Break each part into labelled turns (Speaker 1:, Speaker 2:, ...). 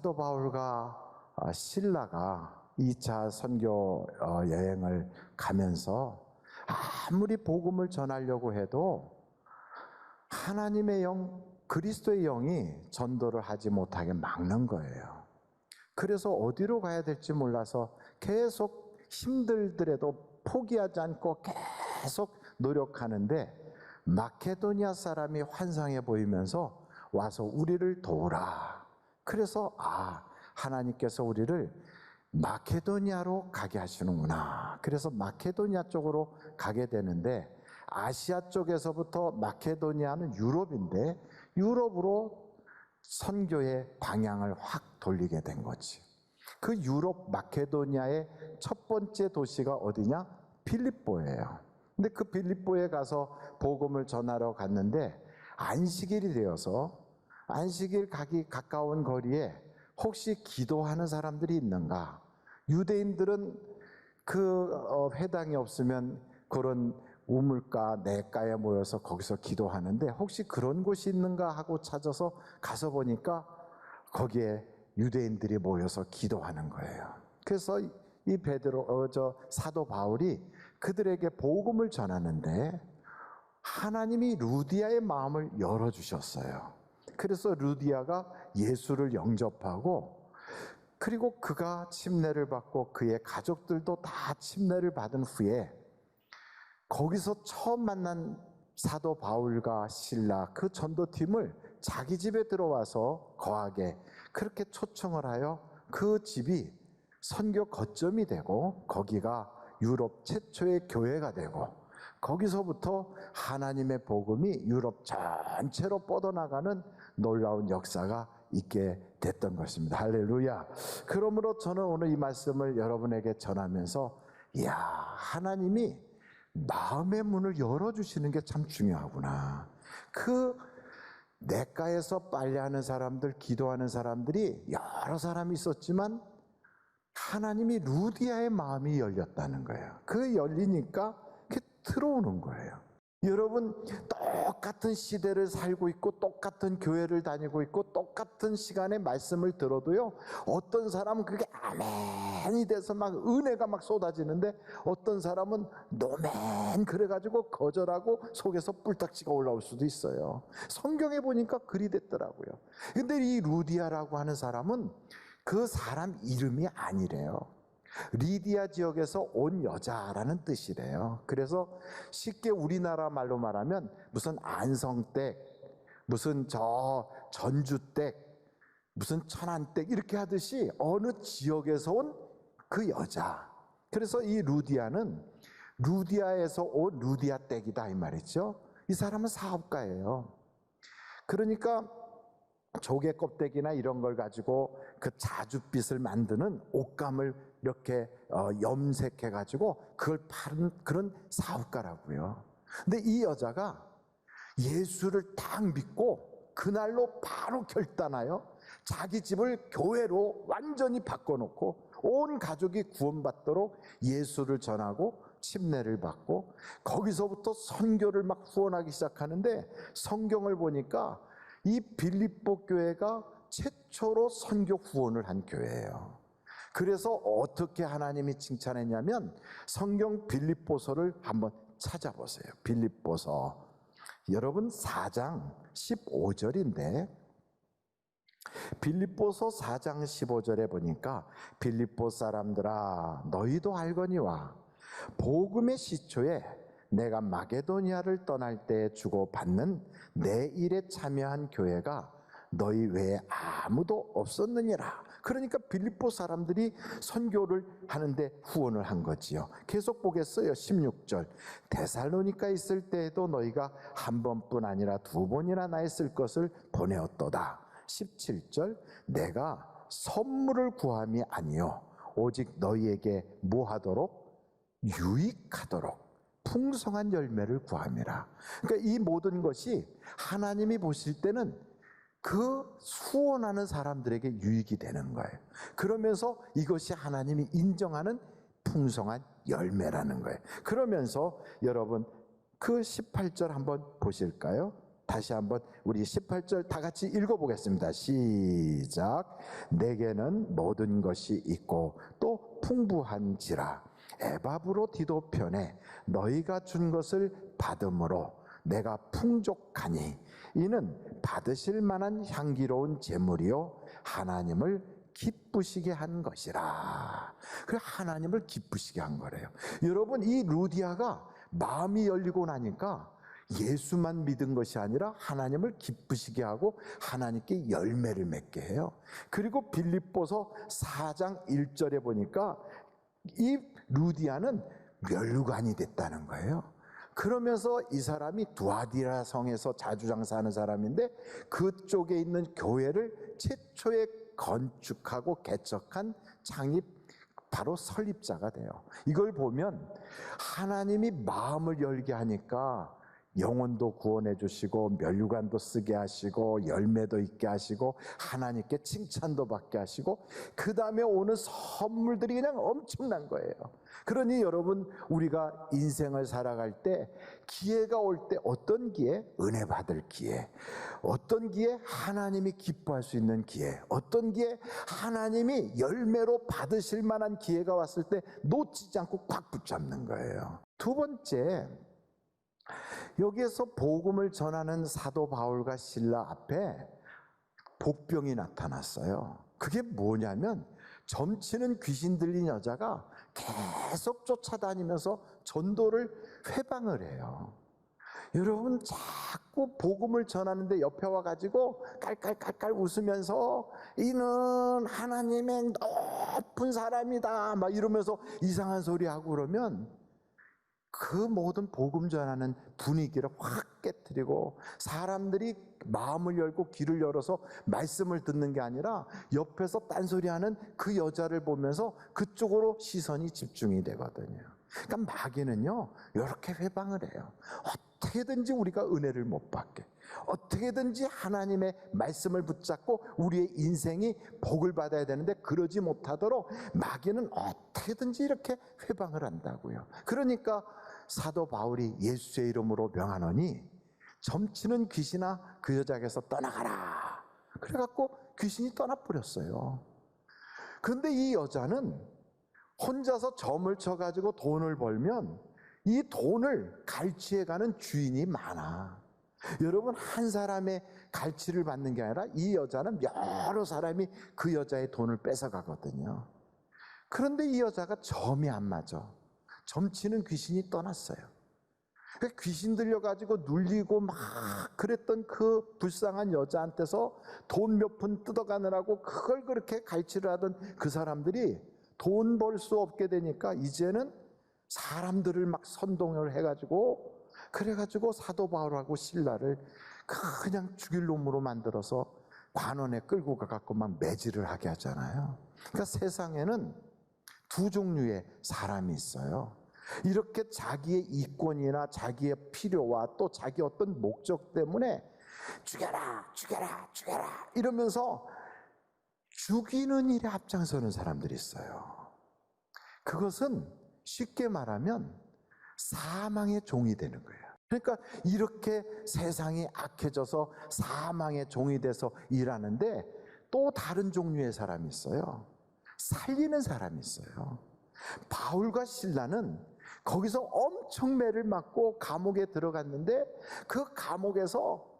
Speaker 1: 사도 바울과 실라가 2차 선교 여행을 가면서 아무리 복음을 전하려고 해도 하나님의 영, 그리스도의 영이 전도를 하지 못하게 막는 거예요. 그래서 어디로 가야 될지 몰라서 계속 힘들더라도 포기하지 않고 계속 노력하는데 마케도니아 사람이 환상해 보이면서 와서 우리를 도우라. 그래서 하나님께서 우리를 마케도니아로 가게 하시는구나. 그래서 마케도니아 쪽으로 가게 되는데 아시아 쪽에서부터 마케도니아는 유럽인데 유럽으로 선교의 방향을 확 돌리게 된 거지. 그 유럽 마케도니아의 첫 번째 도시가 어디냐? 빌립보예요. 근데 그 빌립보에 가서 복음을 전하러 갔는데 안식일이 되어서 안식일 가기 가까운 거리에 혹시 기도하는 사람들이 있는가? 유대인들은 그 회당이 없으면 그런 우물가, 냇가에 모여서 거기서 기도하는데 혹시 그런 곳이 있는가 하고 찾아서 가서 보니까 거기에 유대인들이 모여서 기도하는 거예요. 그래서 이 사도 바울이 그들에게 복음을 전하는데 하나님이 루디아의 마음을 열어주셨어요. 그래서 루디아가 예수를 영접하고 그리고 그가 침례를 받고 그의 가족들도 다 침례를 받은 후에 거기서 처음 만난 사도 바울과 실라 그 전도팀을 자기 집에 들어와서 거하게 그렇게 초청을 하여 그 집이 선교 거점이 되고 거기가 유럽 최초의 교회가 되고 거기서부터 하나님의 복음이 유럽 전체로 뻗어나가는 놀라운 역사가 있게 됐던 것입니다. 할렐루야. 그러므로 저는 오늘 이 말씀을 여러분에게 전하면서 하나님이 마음의 문을 열어주시는 게 참 중요하구나. 그 냇가에서 빨래하는 사람들, 기도하는 사람들이 여러 사람이 있었지만 하나님이 루디아의 마음이 열렸다는 거예요. 그 열리니까 그게 들어오는 거예요. 여러분 똑같은 시대를 살고 있고 똑같은 교회를 다니고 있고 똑같은 시간에 말씀을 들어도요 어떤 사람은 그게 아멘이 돼서 막 은혜가 막 쏟아지는데 어떤 사람은 노멘 그래가지고 거절하고 속에서 뿔딱지가 올라올 수도 있어요. 성경에 보니까 그리 됐더라고요. 근데 이 루디아라고 하는 사람은 그 사람 이름이 아니래요. 리디아 지역에서 온 여자라는 뜻이래요. 그래서 쉽게 우리나라 말로 말하면 무슨 안성댁, 무슨 전주댁, 무슨 천안댁 이렇게 하듯이 어느 지역에서 온 그 여자. 그래서 이 루디아는 루디아에서 온 루디아댁이다 이 말이죠. 이 사람은 사업가예요. 그러니까 조개 껍데기나 이런 걸 가지고 그 자줏빛을 만드는 옷감을 이렇게 염색해 가지고 그걸 파는 그런 사업가라고요. 근데 이 여자가 예수를 딱 믿고 그날로 바로 결단하여 자기 집을 교회로 완전히 바꿔놓고 온 가족이 구원받도록 예수를 전하고 침례를 받고 거기서부터 선교를 막 후원하기 시작하는데 성경을 보니까 이 빌립보 교회가 최초로 선교 후원을 한 교회예요. 그래서 어떻게 하나님이 칭찬했냐면 성경 빌립보서를 한번 찾아보세요. 빌립보서 여러분 4장 15절인데 빌립보서 4장 15절에 보니까 빌립보 사람들아 너희도 알거니와 복음의 시초에 내가 마게도니아를 떠날 때 주고받는 내 일에 참여한 교회가 너희 외에 아무도 없었느니라. 그러니까 빌립보 사람들이 선교를 하는데 후원을 한 거지요. 계속 보겠어요. 16절 데살로니가 있을 때에도 너희가 한 번뿐 아니라 두 번이나 나의 쓸 것을 보내었도다. 17절 내가 선물을 구함이 아니요 오직 너희에게 뭐하도록 유익하도록 풍성한 열매를 구함이라. 그러니까 이 모든 것이 하나님이 보실 때는 그 후원하는 사람들에게 유익이 되는 거예요. 그러면서 이것이 하나님이 인정하는 풍성한 열매라는 거예요. 그러면서 여러분 그 18절 한번 보실까요? 다시 한번 우리 18절 다 같이 읽어보겠습니다. 시작. 내게는 모든 것이 있고 또 풍부한지라 애밥으로 디도편에 너희가 준 것을 받음으로 내가 풍족하니 이는 받으실 만한 향기로운 제물이요 하나님을 기쁘시게 한 것이라. 그래, 하나님을 기쁘시게 한 거래요. 여러분, 이 루디아가 마음이 열리고 나니까 예수만 믿은 것이 아니라 하나님을 기쁘시게 하고 하나님께 열매를 맺게 해요. 그리고 빌립보서 4장 1절에 보니까 이 루디아는 면류관이 됐다는 거예요. 그러면서 이 사람이 두아디라 성에서 자주 장사하는 사람인데 그쪽에 있는 교회를 최초에 건축하고 개척한 창립 바로 설립자가 돼요. 이걸 보면 하나님이 마음을 열게 하니까 영혼도 구원해 주시고 면류관도 쓰게 하시고 열매도 있게 하시고 하나님께 칭찬도 받게 하시고 그 다음에 오는 선물들이 그냥 엄청난 거예요. 그러니 여러분, 우리가 인생을 살아갈 때 기회가 올 때 어떤 기회? 은혜 받을 기회. 어떤 기회? 하나님이 기뻐할 수 있는 기회. 어떤 기회? 하나님이 열매로 받으실 만한 기회가 왔을 때 놓치지 않고 꽉 붙잡는 거예요. 두 번째, 여기에서 복음을 전하는 사도 바울과 실라 앞에 복병이 나타났어요. 그게 뭐냐면 점치는 귀신 들린 여자가 계속 쫓아다니면서 전도를 회방을 해요. 여러분, 자꾸 복음을 전하는데 옆에 와가지고 깔깔깔깔 웃으면서 이는 하나님의 높은 사람이다 막 이러면서 이상한 소리 하고 그러면 그 모든 복음 전하는 분위기를 확 깨트리고 사람들이 마음을 열고 귀를 열어서 말씀을 듣는 게 아니라 옆에서 딴소리하는 그 여자를 보면서 그쪽으로 시선이 집중이 되거든요. 그러니까 마귀는요 이렇게 회방을 해요. 어떻게든지 우리가 은혜를 못 받게, 어떻게든지 하나님의 말씀을 붙잡고 우리의 인생이 복을 받아야 되는데 그러지 못하도록 마귀는 어떻게든지 이렇게 회방을 한다고요. 그러니까 사도 바울이 예수의 이름으로 명하노니 점치는 귀신아 그 여자에게서 떠나가라. 그래갖고 귀신이 떠나버렸어요. 그런데 이 여자는 혼자서 점을 쳐가지고 돈을 벌면 이 돈을 갈취해가는 주인이 많아. 여러분, 한 사람의 갈취를 받는 게 아니라 이 여자는 여러 사람이 그 여자의 돈을 뺏어가거든요. 그런데 이 여자가 점이 안 맞아. 점치는 귀신이 떠났어요. 귀신 들려가지고 눌리고 막 그랬던 그 불쌍한 여자한테서 돈 몇 푼 뜯어가느라고 그걸 그렇게 갈취를 하던 그 사람들이 돈 벌 수 없게 되니까 이제는 사람들을 막 선동을 해가지고 그래가지고 사도 바울하고 실라를 그냥 죽일 놈으로 만들어서 관원에 끌고 가갖고 막 매질을 하게 하잖아요. 그러니까 세상에는 두 종류의 사람이 있어요. 이렇게 자기의 이권이나 자기의 필요와 또 자기 어떤 목적 때문에 죽여라 죽여라 죽여라 이러면서 죽이는 일에 앞장서는 사람들이 있어요. 그것은 쉽게 말하면 사망의 종이 되는 거예요. 그러니까 이렇게 세상이 악해져서 사망의 종이 돼서 일하는데 또 다른 종류의 사람이 있어요. 살리는 사람이 있어요. 바울과 실라는 거기서 엄청 매를 맞고 감옥에 들어갔는데 그 감옥에서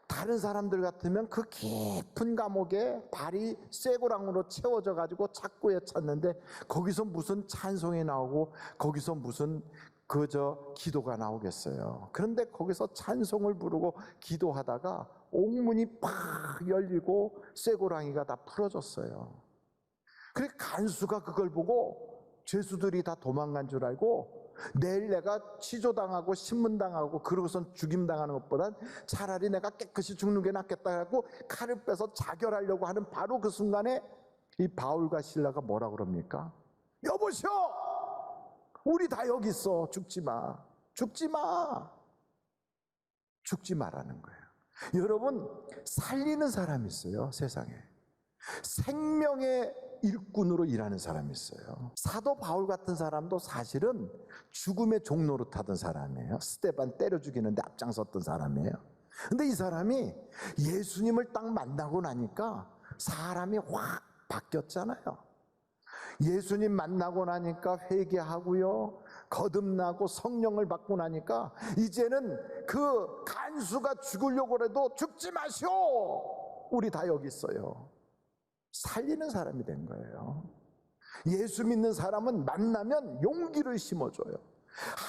Speaker 1: 다른 사람들 같으면 그 깊은 감옥에 발이 쇠고랑으로 채워져 가지고 착고에 찼는데 거기서 무슨 찬송이 나오고 거기서 무슨 기도가 나오겠어요. 그런데 거기서 찬송을 부르고 기도하다가 옥문이 팍 열리고 쇠고랑이가 다 풀어졌어요. 그래 간수가 그걸 보고 죄수들이 다 도망간 줄 알고 내일 내가 취조당하고 신문당하고 그러고선 죽임당하는 것보단 차라리 내가 깨끗이 죽는 게 낫겠다 하고 칼을 빼서 자결하려고 하는 바로 그 순간에 이 바울과 실라가 뭐라 그럽니까? 여보시오! 우리 다 여기 있어. 죽지 마. 죽지 마. 죽지 마라는 거예요. 여러분, 살리는 사람이 있어요, 세상에. 생명의 일꾼으로 일하는 사람이 있어요. 사도 바울 같은 사람도 사실은 죽음의 종로로 타던 사람이에요. 스데반 때려 죽이는데 앞장섰던 사람이에요. 근데 이 사람이 예수님을 딱 만나고 나니까 사람이 확 바뀌었잖아요. 예수님 만나고 나니까 회개하고요, 거듭나고 성령을 받고 나니까 이제는 그 간수가 죽으려고 해도 죽지 마시오, 우리 다 여기 있어요, 살리는 사람이 된 거예요. 예수 믿는 사람은 만나면 용기를 심어줘요.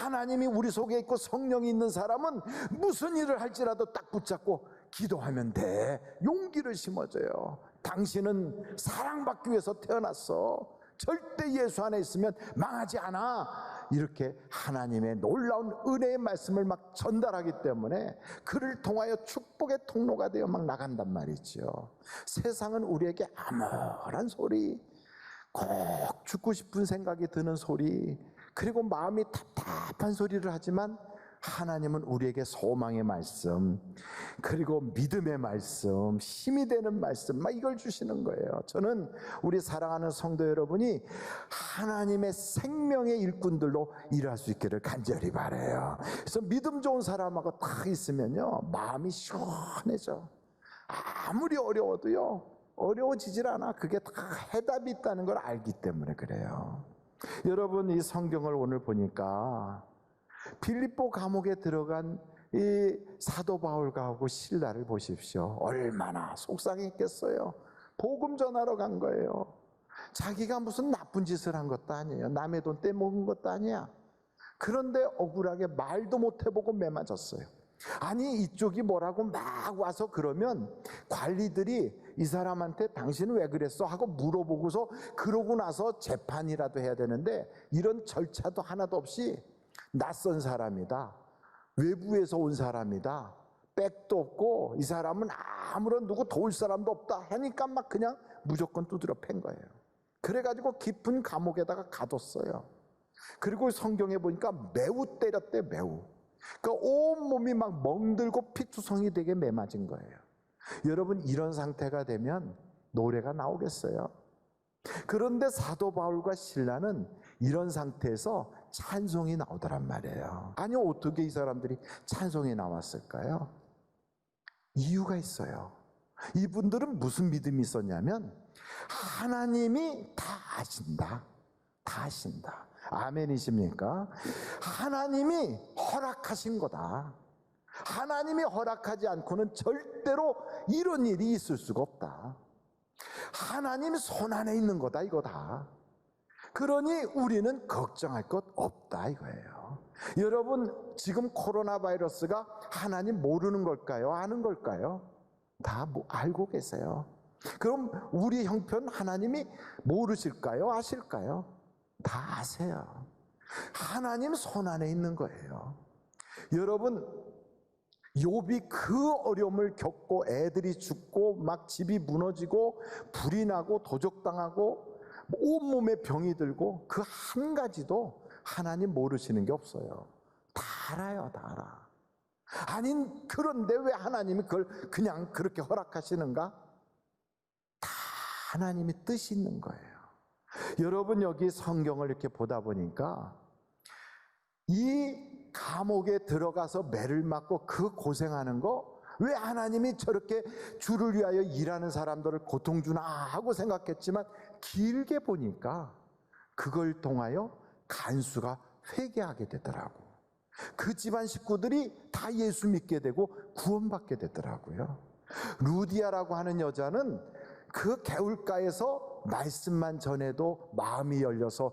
Speaker 1: 하나님이 우리 속에 있고 성령이 있는 사람은 무슨 일을 할지라도 딱 붙잡고 기도하면 돼, 용기를 심어줘요. 당신은 사랑받기 위해서 태어났어, 절대 예수 안에 있으면 망하지 않아, 이렇게 하나님의 놀라운 은혜의 말씀을 막 전달하기 때문에 그를 통하여 축복의 통로가 되어 막 나간단 말이죠. 세상은 우리에게 암울한 소리, 꼭 죽고 싶은 생각이 드는 소리, 그리고 마음이 답답한 소리를 하지만 하나님은 우리에게 소망의 말씀, 그리고 믿음의 말씀, 힘이 되는 말씀, 막 이걸 주시는 거예요. 저는 우리 사랑하는 성도 여러분이 하나님의 생명의 일꾼들로 일할 수 있기를 간절히 바라요. 그래서 믿음 좋은 사람하고 딱 있으면요, 마음이 시원해져. 아무리 어려워도요, 어려워지질 않아. 그게 다 해답이 있다는 걸 알기 때문에 그래요. 여러분, 이 성경을 오늘 보니까 빌립보 감옥에 들어간 이 사도 바울하고 실라를 보십시오. 얼마나 속상했겠어요. 복음 전하러 간 거예요. 자기가 무슨 나쁜 짓을 한 것도 아니에요. 남의 돈 떼먹은 것도 아니야. 그런데 억울하게 말도 못 해보고 매맞았어요. 아니, 이쪽이 뭐라고 막 와서 그러면 관리들이 이 사람한테 당신은 왜 그랬어? 하고 물어보고서 그러고 나서 재판이라도 해야 되는데 이런 절차도 하나도 없이 낯선 사람이다, 외부에서 온 사람이다, 백도 없고 이 사람은 아무런 누구 도울 사람도 없다 하니까 막 그냥 무조건 두드려 팬 거예요. 그래가지고 깊은 감옥에다가 가뒀어요. 그리고 성경에 보니까 매우 때렸대, 매우. 그러니까 온몸이 막 멍들고 피투성이 되게 매맞은 거예요. 여러분, 이런 상태가 되면 노래가 나오겠어요? 그런데 사도 바울과 실라는 이런 상태에서 찬송이 나오더란 말이에요. 아니, 어떻게 이 사람들이 찬송이 나왔을까요? 이유가 있어요. 이분들은 무슨 믿음이 있었냐면 하나님이 다 아신다, 다 아신다. 아멘이십니까? 하나님이 허락하신 거다. 하나님이 허락하지 않고는 절대로 이런 일이 있을 수가 없다. 하나님 손 안에 있는 거다, 이거다. 그러니 우리는 걱정할 것 없다, 이거예요. 여러분, 지금 코로나 바이러스가 하나님 모르는 걸까요? 아는 걸까요? 다 알고 계세요. 그럼 우리 형편 하나님이 모르실까요? 아실까요? 다 아세요. 하나님 손 안에 있는 거예요. 여러분, 욥이 그 어려움을 겪고 애들이 죽고 막 집이 무너지고 불이 나고 도적당하고 온몸에 병이 들고 그 한 가지도 하나님 모르시는 게 없어요. 다 알아요, 다 알아. 아니, 그런데 왜 하나님이 그걸 그냥 그렇게 허락하시는가? 다 하나님이 뜻이 있는 거예요. 여러분, 여기 성경을 이렇게 보다 보니까 이 감옥에 들어가서 매를 맞고 그 고생하는 거, 왜 하나님이 저렇게 주를 위하여 일하는 사람들을 고통 주나 하고 생각했지만 길게 보니까 그걸 통하여 간수가 회개하게 되더라고. 그 집안 식구들이 다 예수 믿게 되고 구원받게 되더라고요. 루디아라고 하는 여자는 그 개울가에서 말씀만 전해도 마음이 열려서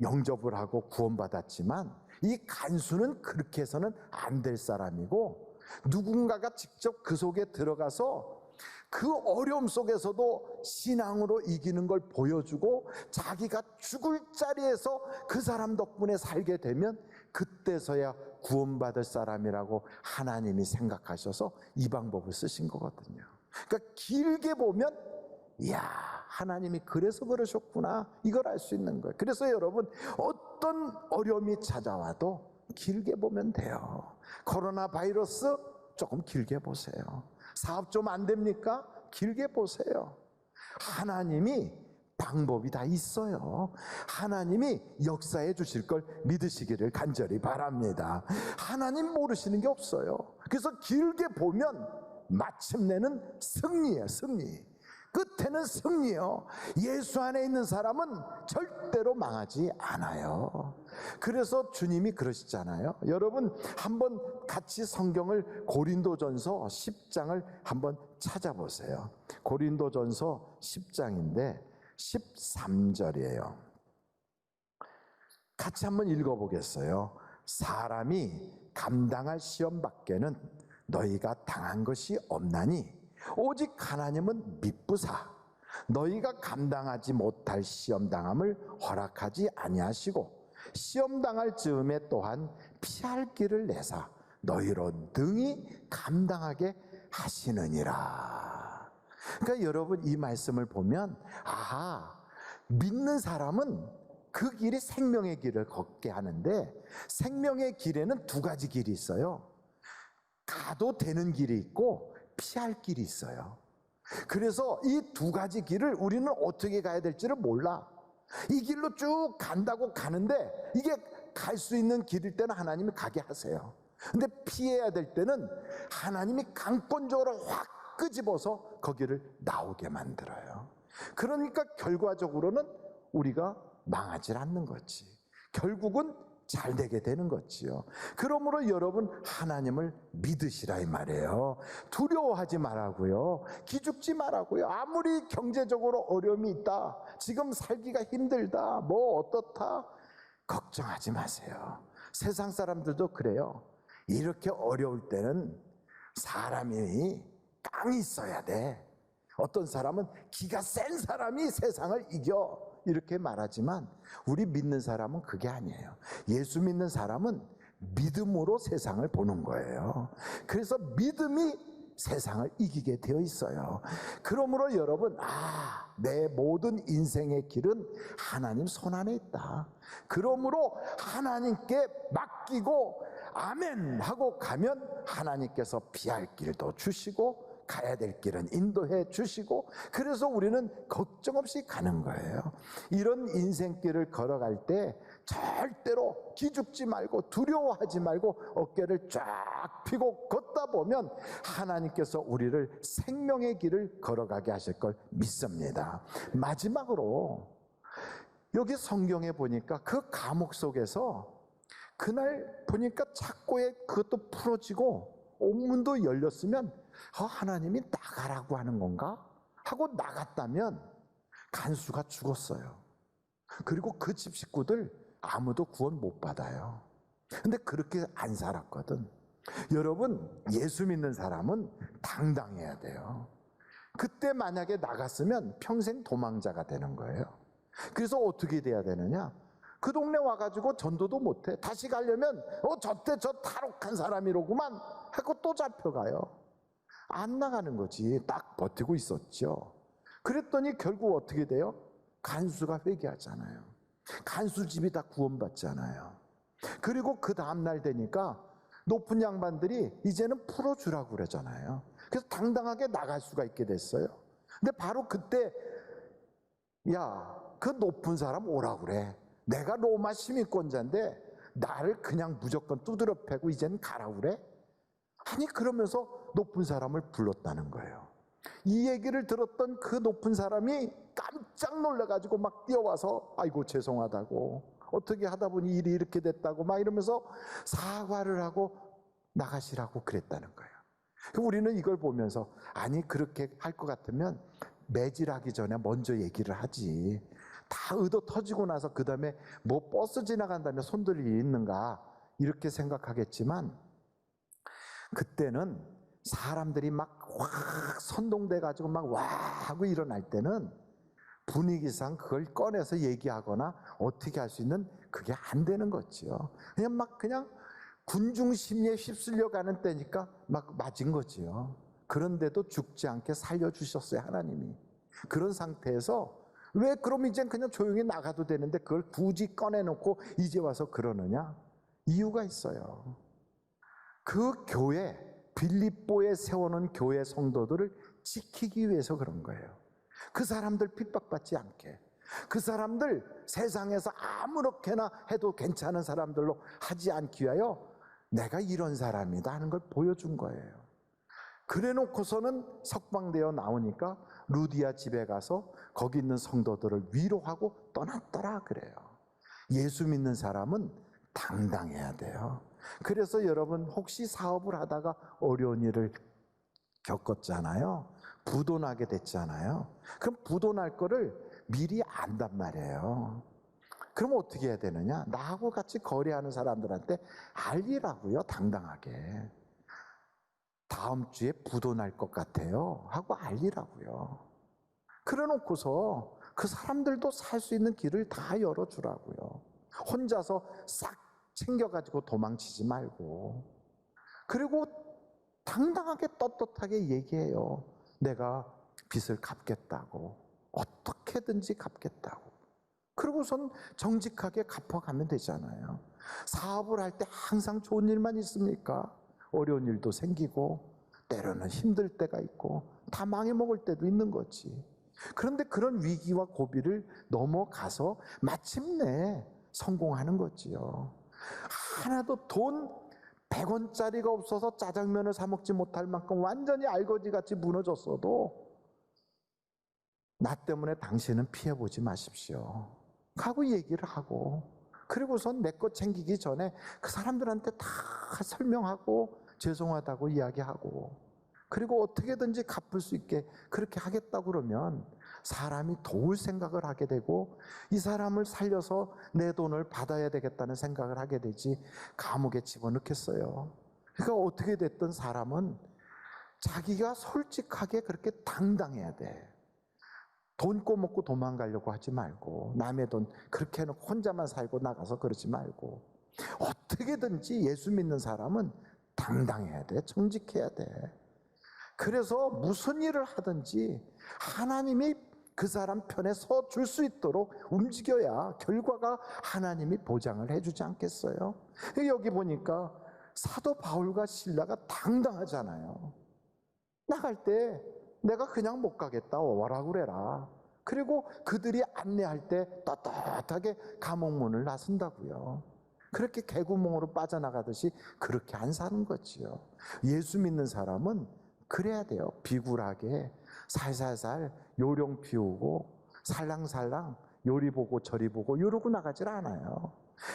Speaker 1: 영접을 하고 구원받았지만 이 간수는 그렇게 해서는 안 될 사람이고, 누군가가 직접 그 속에 들어가서 그 어려움 속에서도 신앙으로 이기는 걸 보여주고 자기가 죽을 자리에서 그 사람 덕분에 살게 되면 그때서야 구원받을 사람이라고 하나님이 생각하셔서 이 방법을 쓰신 거거든요. 그러니까 길게 보면, 이야, 하나님이 그래서 그러셨구나, 이걸 알 수 있는 거예요. 그래서 여러분, 어떤 어려움이 찾아와도 길게 보면 돼요. 코로나 바이러스 조금 길게 보세요. 사업 좀 안 됩니까? 길게 보세요. 하나님이 방법이 다 있어요. 하나님이 역사해 주실 걸 믿으시기를 간절히 바랍니다. 하나님 모르시는 게 없어요. 그래서 길게 보면 마침내는 승리예요, 승리. 끝에는 승리요. 예수 안에 있는 사람은 절대로 망하지 않아요. 그래서 주님이 그러시잖아요. 여러분 한번 같이 성경을 고린도전서 10장을 한번 찾아보세요. 고린도전서 10장인데 13절이에요. 같이 한번 읽어보겠어요. 사람이 감당할 시험 밖에는 너희가 당한 것이 없나니 오직 하나님은 미쁘사 너희가 감당하지 못할 시험당함을 허락하지 아니하시고 시험당할 즈음에 또한 피할 길을 내사 너희로 능히 감당하게 하시느니라. 그러니까 여러분 이 말씀을 보면 믿는 사람은 그 길이 생명의 길을 걷게 하는데 생명의 길에는 두 가지 길이 있어요. 가도 되는 길이 있고 피할 길이 있어요. 그래서 이 두 가지 길을 우리는 어떻게 가야 될지를 몰라. 이 길로 쭉 간다고 가는데 이게 갈 수 있는 길일 때는 하나님이 가게 하세요. 근데 피해야 될 때는 하나님이 강권적으로 확 끄집어서 거기를 나오게 만들어요. 그러니까 결과적으로는 우리가 망하지 않는 거지. 결국은 잘 되게 되는 거지요. 그러므로 여러분 하나님을 믿으시라 이 말이에요. 두려워하지 말라고요. 기죽지 말라고요. 아무리 경제적으로 어려움이 있다, 지금 살기가 힘들다, 뭐 어떻다, 걱정하지 마세요. 세상 사람들도 그래요. 이렇게 어려울 때는 사람이 깡이 있어야 돼. 어떤 사람은 기가 센 사람이 세상을 이겨 이렇게 말하지만 우리 믿는 사람은 그게 아니에요. 예수 믿는 사람은 믿음으로 세상을 보는 거예요. 그래서 믿음이 세상을 이기게 되어 있어요. 그러므로 여러분 내 모든 인생의 길은 하나님 손 안에 있다. 그러므로 하나님께 맡기고 아멘 하고 가면 하나님께서 피할 길도 주시고 가야 될 길은 인도해 주시고 그래서 우리는 걱정 없이 가는 거예요. 이런 인생길을 걸어갈 때 절대로 기죽지 말고 두려워하지 말고 어깨를 쫙 펴고 걷다 보면 하나님께서 우리를 생명의 길을 걸어가게 하실 걸 믿습니다. 마지막으로 여기 성경에 보니까 그 감옥 속에서 그날 보니까 착고에 그것도 풀어지고 옥문도 열렸으면 하나님이 나가라고 하는 건가? 하고 나갔다면 간수가 죽었어요. 그리고 그 집 식구들 아무도 구원 못 받아요. 근데 그렇게 안 살았거든. 여러분 예수 믿는 사람은 당당해야 돼요. 그때 만약에 나갔으면 평생 도망자가 되는 거예요. 그래서 어떻게 돼야 되느냐? 그 동네 와가지고 전도도 못해. 다시 가려면 저때 저 탈옥한 사람이로구만 하고 또 잡혀가요. 안 나가는 거지. 딱 버티고 있었죠. 그랬더니 결국 어떻게 돼요? 간수가 회개하잖아요. 간수 집이 다 구원받잖아요. 그리고 그 다음날 되니까 높은 양반들이 이제는 풀어주라고 그러잖아요. 그래서 당당하게 나갈 수가 있게 됐어요. 근데 바로 그때 그 높은 사람 오라고 그래. 내가 로마 시민권자인데 나를 그냥 무조건 두드려 패고 이제는 가라고 그래? 아니 그러면서 높은 사람을 불렀다는 거예요. 이 얘기를 들었던 그 높은 사람이 깜짝 놀라가지고 막 뛰어와서 아이고 죄송하다고 어떻게 하다 보니 일이 이렇게 됐다고 막 이러면서 사과를 하고 나가시라고 그랬다는 거예요. 우리는 이걸 보면서 아니 그렇게 할 것 같으면 매질하기 전에 먼저 얘기를 하지. 다 의도 터지고 나서 그 다음에 뭐 버스 지나간다면 손들 일이 있는가 이렇게 생각하겠지만 그때는 사람들이 막 확 선동돼가지고 막 와 하고 일어날 때는 분위기상 그걸 꺼내서 얘기하거나 어떻게 할 수 있는 그게 안 되는 거지요. 그냥 군중 심리에 휩쓸려 가는 때니까 막 맞은 거지요. 그런데도 죽지 않게 살려주셨어요, 하나님이. 그런 상태에서 왜 그럼 이젠 그냥 조용히 나가도 되는데 그걸 굳이 꺼내놓고 이제 와서 그러느냐? 이유가 있어요. 그 교회, 빌립보에 세워놓은 교회 성도들을 지키기 위해서 그런 거예요. 그 사람들 핍박받지 않게. 그 사람들 세상에서 아무렇게나 해도 괜찮은 사람들로 하지 않기 위하여 내가 이런 사람이다 하는 걸 보여준 거예요. 그래 놓고서는 석방되어 나오니까 루디아 집에 가서 거기 있는 성도들을 위로하고 떠났더라 그래요. 예수 믿는 사람은 당당해야 돼요. 그래서 여러분 혹시 사업을 하다가 어려운 일을 겪었잖아요. 부도나게 됐잖아요. 그럼 부도날 거를 미리 안단 말이에요. 그럼 어떻게 해야 되느냐? 나하고 같이 거래하는 사람들한테 알리라고요. 당당하게. 다음 주에 부도날 것 같아요 하고 알리라고요. 그래 놓고서 그 사람들도 살 수 있는 길을 다 열어주라고요. 혼자서 싹 챙겨가지고 도망치지 말고. 그리고 당당하게 떳떳하게 얘기해요. 내가 빚을 갚겠다고. 어떻게든지 갚겠다고. 그리고선 정직하게 갚아가면 되잖아요. 사업을 할 때 항상 좋은 일만 있습니까? 어려운 일도 생기고 때로는 힘들 때가 있고 다 망해먹을 때도 있는 거지. 그런데 그런 위기와 고비를 넘어가서 마침내 성공하는 거지요. 하나도 돈 100원짜리가 없어서 짜장면을 사 먹지 못할 만큼 완전히 알거지같이 무너졌어도 나 때문에 당신은 피해보지 마십시오 하고 얘기를 하고, 그리고선 내 것 챙기기 전에 그 사람들한테 다 설명하고 죄송하다고 이야기하고, 그리고 어떻게든지 갚을 수 있게 그렇게 하겠다고 그러면 사람이 도울 생각을 하게 되고 이 사람을 살려서 내 돈을 받아야 되겠다는 생각을 하게 되지 감옥에 집어넣겠어요. 그러니까 어떻게 됐든 사람은 자기가 솔직하게 그렇게 당당해야 돼. 돈 꼬먹고 도망가려고 하지 말고, 남의 돈 그렇게 해놓고 혼자만 살고 나가서 그러지 말고, 어떻게든지 예수 믿는 사람은 당당해야 돼. 정직해야 돼. 그래서 무슨 일을 하든지 하나님이 그 사람 편에 서 줄 수 있도록 움직여야 결과가 하나님이 보장을 해주지 않겠어요? 여기 보니까 사도 바울과 실라가 당당하잖아요. 나갈 때 내가 그냥 못 가겠다 와라 그래라. 그리고 그들이 안내할 때 떳떳하게 감옥문을 나선다고요. 그렇게 개구멍으로 빠져나가듯이 그렇게 안 사는 거지요. 예수 믿는 사람은 그래야 돼요. 비굴하게 살살살 요령 피우고 살랑살랑 요리 보고 저리 보고 이러고 나가질 않아요.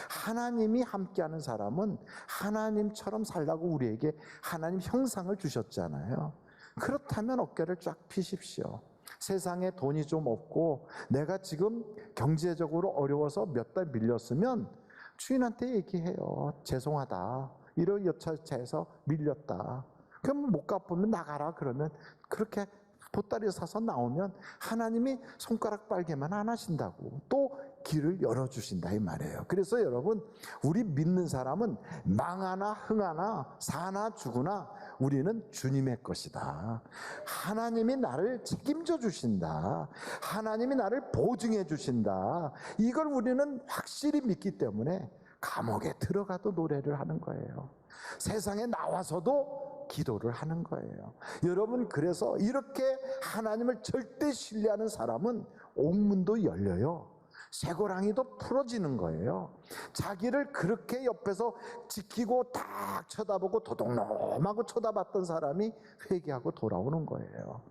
Speaker 1: 하나님이 함께하는 사람은 하나님처럼 살라고 우리에게 하나님 형상을 주셨잖아요. 그렇다면 어깨를 쫙 펴십시오. 세상에 돈이 좀 없고 내가 지금 경제적으로 어려워서 몇 달 밀렸으면 주인한테 얘기해요. 죄송하다. 이런 여차해서 밀렸다. 그럼 못 갚으면 나가라 그러면 그렇게 보따리 사서 나오면 하나님이 손가락 빨개만 안 하신다고 또 길을 열어주신다 이 말이에요. 그래서 여러분, 우리 믿는 사람은 망하나 흥하나 사나 죽으나 우리는 주님의 것이다. 하나님이 나를 책임져 주신다. 하나님이 나를 보증해 주신다. 이걸 우리는 확실히 믿기 때문에 감옥에 들어가도 노래를 하는 거예요. 세상에 나와서도 기도를 하는 거예요. 여러분, 그래서 이렇게 하나님을 절대 신뢰하는 사람은 옥문도 열려요. 쇠고랑이도 풀어지는 거예요. 자기를 그렇게 옆에서 지키고 딱 쳐다보고 도둑놈하고 쳐다봤던 사람이 회개하고 돌아오는 거예요.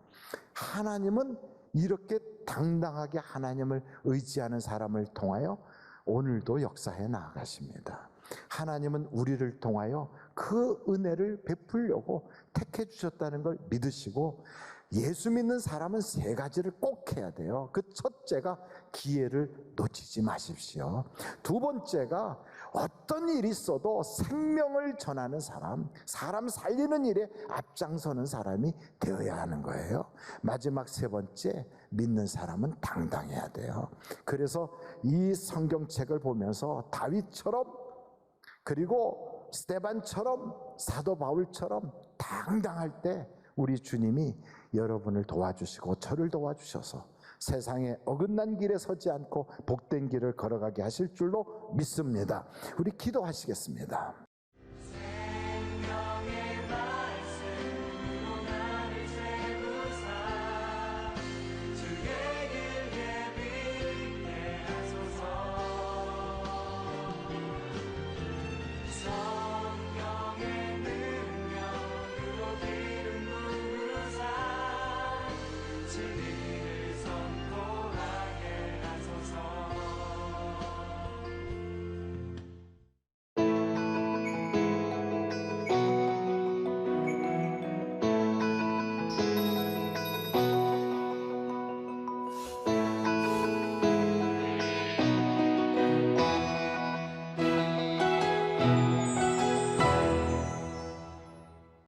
Speaker 1: 하나님은 이렇게 당당하게 하나님을 의지하는 사람을 통하여 오늘도 역사해 나아가십니다. 하나님은 우리를 통하여 그 은혜를 베풀려고 택해 주셨다는 걸 믿으시고, 예수 믿는 사람은 세 가지를 꼭 해야 돼요. 그 첫째가 기회를 놓치지 마십시오. 두 번째가 어떤 일이 있어도 생명을 전하는 사람, 사람 살리는 일에 앞장서는 사람이 되어야 하는 거예요. 마지막 세 번째, 믿는 사람은 당당해야 돼요. 그래서 이 성경책을 보면서 다윗처럼, 그리고 스데반처럼, 사도 바울처럼 당당할 때 우리 주님이 여러분을 도와주시고 저를 도와주셔서 세상에 어긋난 길에 서지 않고 복된 길을 걸어가게 하실 줄로 믿습니다. 우리 기도하시겠습니다.